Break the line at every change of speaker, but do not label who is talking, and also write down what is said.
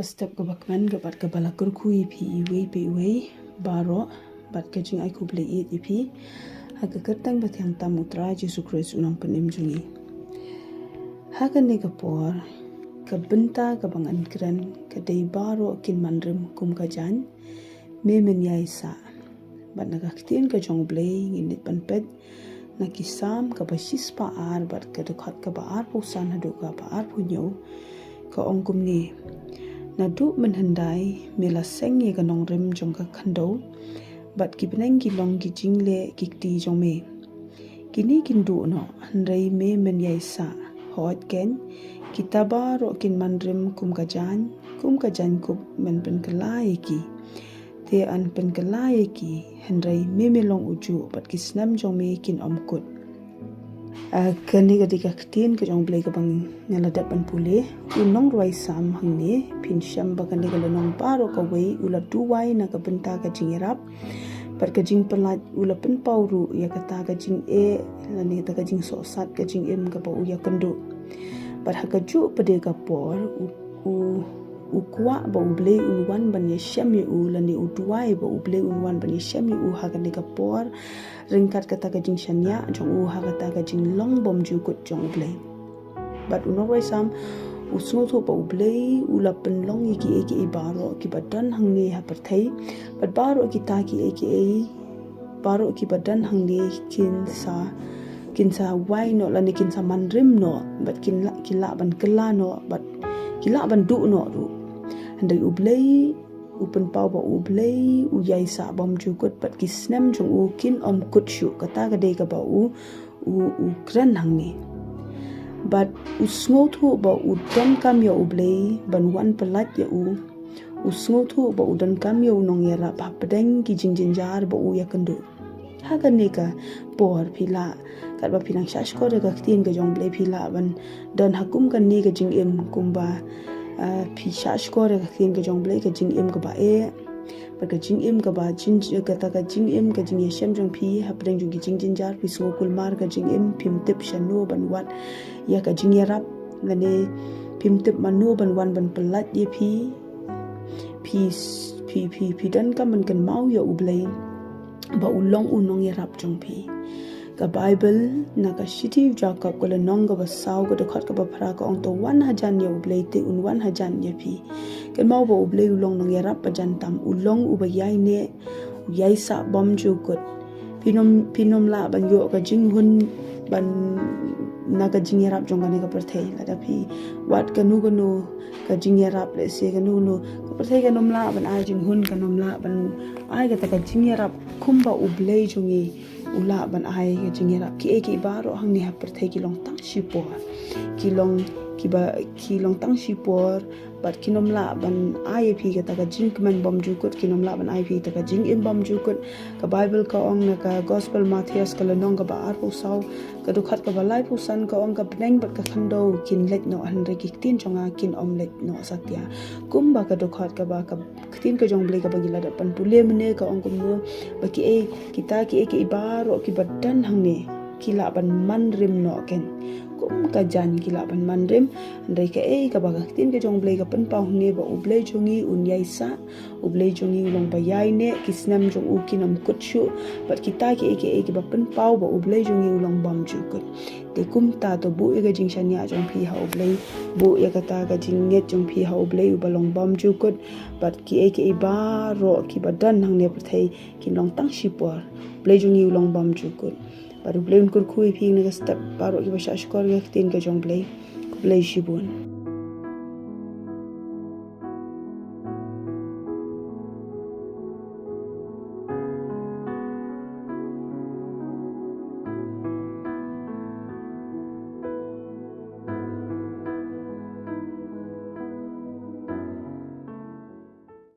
step ke bakman ke bat ke balakur kui pi iwe Baroh bat ke jing ai ku ble it ipi ha ke kertang bat yang tamutra Jesu Kristus unang penim jungi ha ke ne ke por ke benta ke bangan kran ke dei Baroh kin mandrim kum ka jaiñ me men ïaisah bat na kaktin ke jong ble nginit ban pet na kisam ka basis pa ar bat ke dekat ke ba ar pusan hadu ka ba ar punyo ka ongkum ni na du menhendai mela seng ye ganong rem jong ka khando bat ki beneng ki long ki jingle ki ti jong me kini kin du no handai me men ïaisah hot ken kita Baroh kin mandrim kum ka jaiñ kum men pen kelai ki te an pen kelai ki handai me long uju bat ki snam jong me kin omkut kani ga dika ktin ke jong ble ka bang ngala dat pan pule unong roi sam hangne pin sham ba kan ga lonong Baroh ka wei ula duwai na ka benta ka jingerap par ka jing pelat ula pen pauru ya ka ta ka jing e lani ta ka jing so sat ka jing em ka ba u ya kandu par ha ka ju pade ka por u kwa ba u ble unwan ban ye sham ye u lani u duwai ba u ble unwan ban ye sham ye u ha ka ne ka por ringkat kata ka jing shanya jong u ha kata ka jing long bom ju kut jong ble bat unong roi sam usngo thu pa ble ula pen long eki Baroh ki badan hangne ha parthai bat Baroh ki ta ki eki Baroh ki badan hangne kin sa wai no lani kin sa mandrim no bat kin la ban kela no bat kila ban du no ru handai u ble upen pau ba u ble u ïaisah bom ju kut bat ki snam jong u kin om kut shu kata ka dei ka ba u kran hangne but usngo thu ba u don kam ya u ble ban wan pelat ya u usngo thu ba u don kam ya u nong ya ra pa pedeng ki jinjar ba u ya kandu ha kan ne ka por phila kat ba pinang shash ko ga ktin ga jong ble phila ban don hakum kan ne ga jing em kumba phi shash ko ga ktin ga jong ble ga jing em ga ba e ba ga jing em ga ba jin ga ta ga jing em ga jing ye shem jong phi ha pedeng jong ki jinjar phi so kul mar ga jing em phim tip shanu ban wat ya ka jing ya rap ngane phim tip manu ban wan ban pelat ye phi dan ka man kan mau ya u ble ba ulong unong ya rap jong phi ka Bible na ka shiti Jacob ko le nong ga ba saw ga de khat ka ba phra ka ong to 1,000 ya u ble te un 1,000 ya phi kan mau ba u ble ulong nong ya rap pa jan tam ulong u ba yai ne ïaisah bom ju kut pinom la ban yo ka jing hun ban na ka jing ya rap jong ga ne ka parthai la da phi wat ka nu ka jing ya rap le se ka nu ka parthai ka nom la ban ai jing hun ka nom la ban ai ka ta ka jing ya rap khum ba u ble jongi ula ban ai ka jing ya rap ki Baroh hang ni ha parthai ki long tang shi por ki long tang shi por bat kinom la ban ai phi ka ta ka jing man bom ju kut kinom la ban ai phi ta ka jing im bom ju kut ka Bible ka ong na ka gospel Matthias ka le nong ka ba ar pu saw ka du khat ka ba lai pu san ka ong ka bneng bat ka khando kin let no han re ki tin chonga kin om let no satya kum ba ka du khat ka ba ka tin ka jong ble ka ba gila da pan pule mene ka ong kum no ba ki Baroh ki badan hangne kila ban mandrim no ken kum ka jan kila ban mandrim ndai ka ka ba tin ka jong ble ka pan pau ne ba u ble jongi un ïaisah u ble jongi long ba yai ne kisnam jong u kinam kut shu bat kita ki ba pan pau ba u ble jongi long bam ju kut te kum ta to bu ga jing shania jong phi ha u ble bu ya ka ta ga jing nget jong phi ha u ble u ba long bam ju kut bat ki Baroh ki badan hang ne pathai kin long tang shi por ble jongi long bam ju kut baru ble un kur kui phi ne ga step Baroh ki ba shash kor ga tin ka jong ble shibun